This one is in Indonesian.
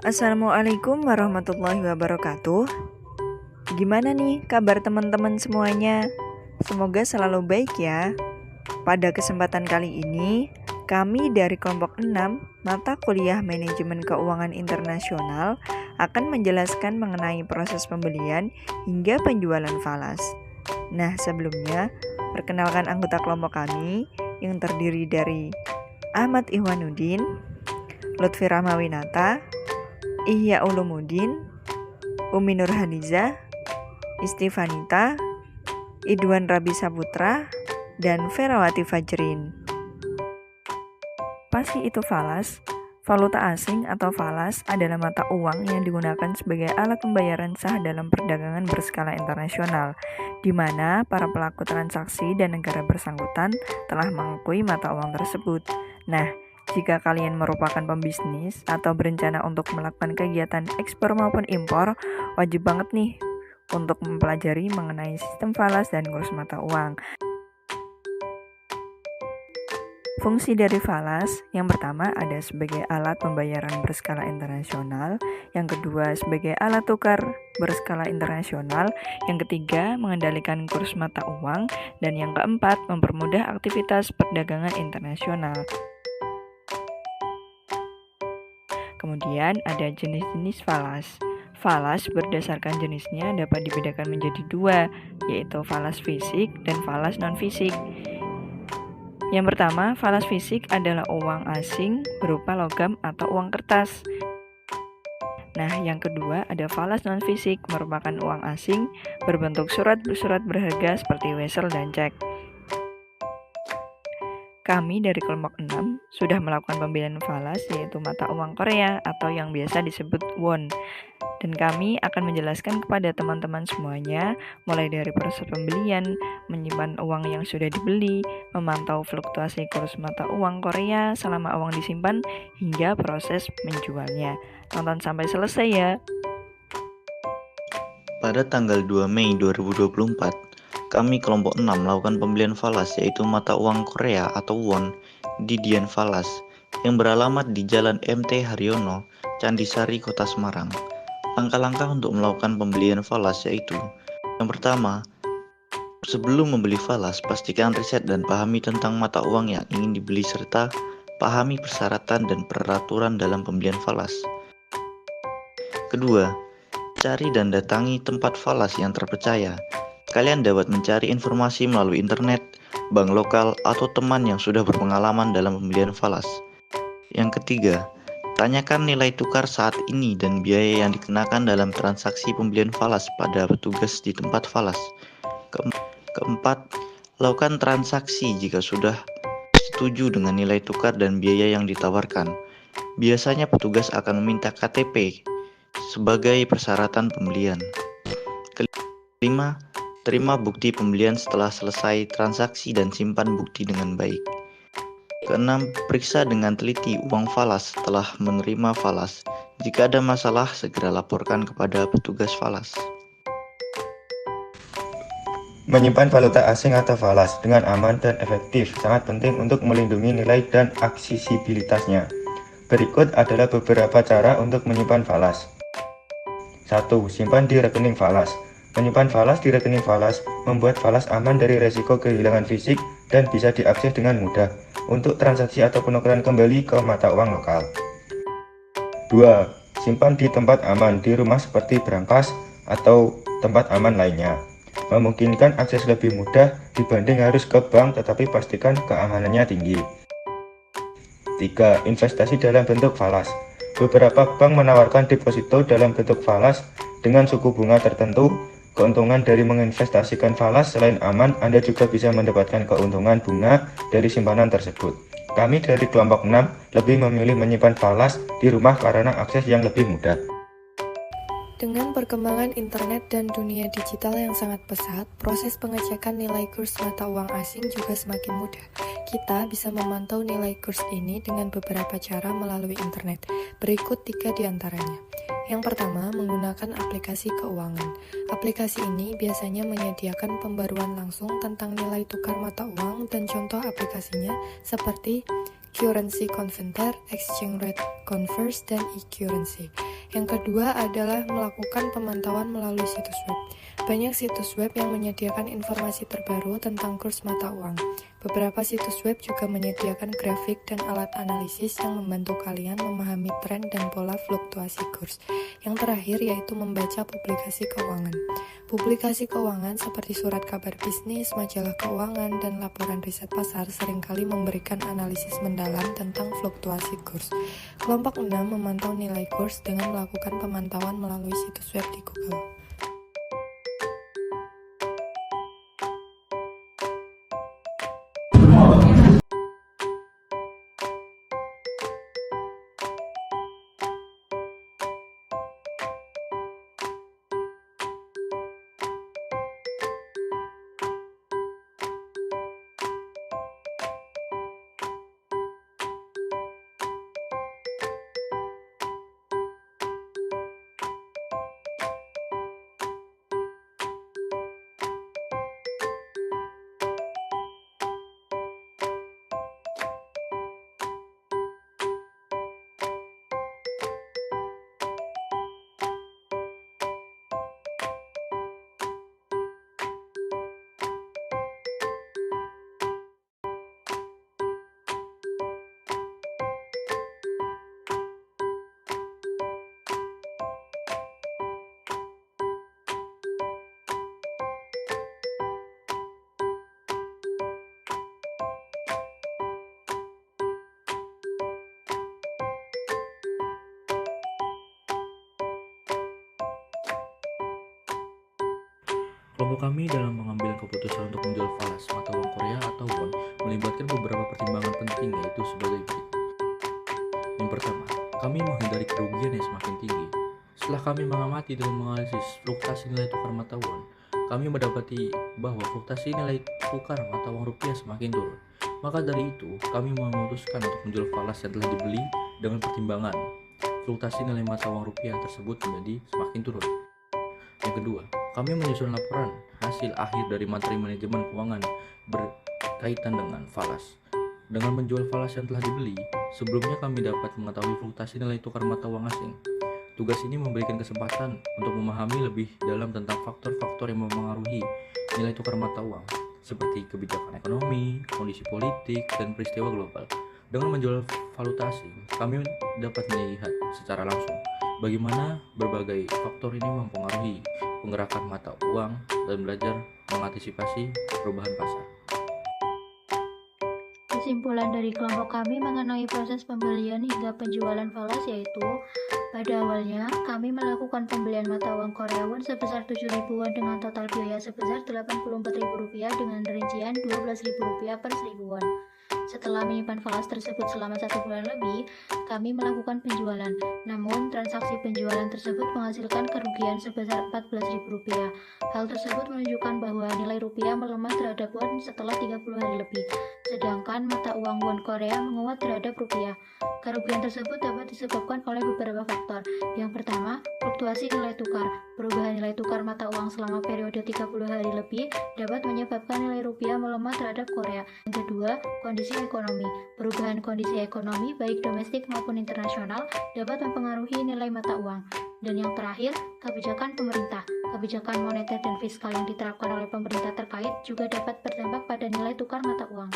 Assalamualaikum warahmatullahi wabarakatuh. Gimana nih kabar teman-teman semuanya? Semoga selalu baik ya. Pada kesempatan kali ini, kami dari kelompok 6 mata kuliah Manajemen Keuangan Internasional akan menjelaskan mengenai proses pembelian hingga penjualan falas. Nah, sebelumnya, perkenalkan anggota kelompok kami yang terdiri dari Ahmad Ihwanuddin, Lutfi Rahmawinata, Ihya Ulumuddin, Umi Nurhaliza, Istifanita, Idwan Rabi Saputra, dan Ferawati Fajrin. Apa sih itu falas? Valuta asing atau falas adalah mata uang yang digunakan sebagai alat pembayaran sah dalam perdagangan berskala internasional, di mana para pelaku transaksi dan negara bersangkutan telah mengakui mata uang tersebut. Nah, jika kalian merupakan pembisnis atau berencana untuk melakukan kegiatan ekspor maupun impor, wajib banget nih untuk mempelajari mengenai sistem falas dan kurs mata uang. Fungsi dari falas, yang pertama ada sebagai alat pembayaran berskala internasional, yang kedua sebagai alat tukar berskala internasional, yang ketiga mengendalikan kurs mata uang, dan yang keempat mempermudah aktivitas perdagangan internasional. Kemudian ada jenis-jenis falas. Falas berdasarkan jenisnya dapat dibedakan menjadi dua, yaitu falas fisik dan falas non-fisik. Yang pertama, falas fisik adalah uang asing berupa logam atau uang kertas. Nah, yang kedua ada falas non-fisik, merupakan uang asing berbentuk surat berharga seperti wesel dan cek. Kami dari kelompok 6 sudah melakukan pembelian falas, yaitu mata uang Korea atau yang biasa disebut won. Dan kami akan menjelaskan kepada teman-teman semuanya, mulai dari proses pembelian, menyimpan uang yang sudah dibeli, memantau fluktuasi kurs mata uang Korea selama uang disimpan, hingga proses menjualnya. Tonton sampai selesai ya. Pada tanggal 2 Mei 2024, kami kelompok 6 melakukan pembelian falas yaitu mata uang Korea atau won di Dian Falas yang beralamat di Jalan MT Haryono, Candisari, Kota Semarang. Langkah-langkah untuk melakukan pembelian falas yaitu: yang pertama, sebelum membeli falas, pastikan riset dan pahami tentang mata uang yang ingin dibeli serta pahami persyaratan dan peraturan dalam pembelian falas. Kedua, cari dan datangi tempat falas yang terpercaya. Kalian dapat mencari informasi melalui internet, bank lokal, atau teman yang sudah berpengalaman dalam pembelian falas. Yang ketiga, tanyakan nilai tukar saat ini dan biaya yang dikenakan dalam transaksi pembelian falas pada petugas di tempat falas. Keempat, lakukan transaksi jika sudah setuju dengan nilai tukar dan biaya yang ditawarkan. Biasanya petugas akan meminta KTP sebagai persyaratan pembelian. Kelima, terima bukti pembelian setelah selesai transaksi dan simpan bukti dengan baik. Keenam, periksa dengan teliti uang falas setelah menerima falas. Jika ada masalah, segera laporkan kepada petugas falas. Menyimpan valuta asing atau falas dengan aman dan efektif sangat penting untuk melindungi nilai dan aksesibilitasnya. Berikut adalah beberapa cara untuk menyimpan falas. 1. Simpan di rekening falas. Menyimpan falas di rekening falas membuat falas aman dari resiko kehilangan fisik dan bisa diakses dengan mudah untuk transaksi atau penukaran kembali ke mata uang lokal. 2. Simpan di tempat aman di rumah seperti brankas atau tempat aman lainnya. Memungkinkan akses lebih mudah dibanding harus ke bank, tetapi pastikan keamanannya tinggi. 3. Investasi dalam bentuk falas. Beberapa bank menawarkan deposito dalam bentuk falas dengan suku bunga tertentu. Keuntungan dari menginvestasikan falas selain aman, Anda juga bisa mendapatkan keuntungan bunga dari simpanan tersebut. Kami dari kelompok 6 lebih memilih menyimpan falas di rumah karena akses yang lebih mudah. Dengan perkembangan internet dan dunia digital yang sangat pesat, proses pengecekan nilai kurs mata uang asing juga semakin mudah. Kita bisa memantau nilai kurs ini dengan beberapa cara melalui internet. Berikut 3 di antaranya. Yang pertama, menggunakan aplikasi keuangan. Aplikasi ini biasanya menyediakan pembaruan langsung tentang nilai tukar mata uang dan contoh aplikasinya seperti Currency Converter, Exchange Rate Converse, dan e-Currency. Yang kedua adalah melakukan pemantauan melalui situs web. Banyak situs web yang menyediakan informasi terbaru tentang kurs mata uang. Beberapa situs web juga menyediakan grafik dan alat analisis yang membantu kalian memahami tren dan pola fluktuasi kurs. Yang terakhir yaitu membaca publikasi keuangan. Publikasi keuangan seperti surat kabar bisnis, majalah keuangan, dan laporan riset pasar seringkali memberikan analisis mendalam tentang fluktuasi kurs. Kelompok 6 memantau nilai kurs dengan melakukan pemantauan melalui situs web di Google. Kelompok kami dalam mengambil keputusan untuk menjual falas mata uang Korea atau won melibatkan beberapa pertimbangan penting, yaitu sebagai berikut. Yang pertama, kami menghindari kerugian yang semakin tinggi. Setelah kami mengamati dan menganalisis fluktuasi nilai tukar mata uang, kami mendapati bahwa fluktuasi nilai tukar mata uang rupiah semakin turun. Maka dari itu, kami memutuskan untuk menjual falas yang telah dibeli dengan pertimbangan fluktuasi nilai mata uang rupiah tersebut menjadi semakin turun. Yang kedua, kami menyusun laporan hasil akhir dari materi manajemen keuangan berkaitan dengan falas. Dengan menjual falas yang telah dibeli, sebelumnya kami dapat mengetahui fluktuasi nilai tukar mata uang asing. Tugas ini memberikan kesempatan untuk memahami lebih dalam tentang faktor-faktor yang mempengaruhi nilai tukar mata uang, seperti kebijakan ekonomi, kondisi politik, dan peristiwa global. Dengan menjual valuta asing, kami dapat melihat secara langsung bagaimana berbagai faktor ini mempengaruhi penggerakan mata uang dan belajar mengantisipasi perubahan pasar. Kesimpulan dari kelompok kami mengenai proses pembelian hingga penjualan falas yaitu, pada awalnya kami melakukan pembelian mata uang Korea won sebesar 7.000 won dengan total biaya sebesar Rp84.000 dengan rincian Rp12.000 per 1.000 won. Setelah menyimpan falas tersebut selama 1 bulan lebih, kami melakukan penjualan. Namun, transaksi penjualan tersebut menghasilkan kerugian sebesar Rp14.000. Hal tersebut menunjukkan bahwa nilai rupiah melemah terhadap won setelah 30 hari lebih, sedangkan mata uang won Korea menguat terhadap rupiah. Kerugian tersebut dapat disebabkan oleh beberapa faktor. Yang pertama, fluktuasi nilai tukar. Perubahan nilai tukar mata uang selama periode 30 hari lebih dapat menyebabkan nilai rupiah melemah terhadap Korea. Yang kedua, kondisi ekonomi. Perubahan kondisi ekonomi baik domestik maupun internasional dapat mempengaruhi nilai mata uang. Dan yang terakhir, kebijakan pemerintah. Kebijakan moneter dan fiskal yang diterapkan oleh pemerintah terkait juga dapat berdampak pada nilai tukar mata uang.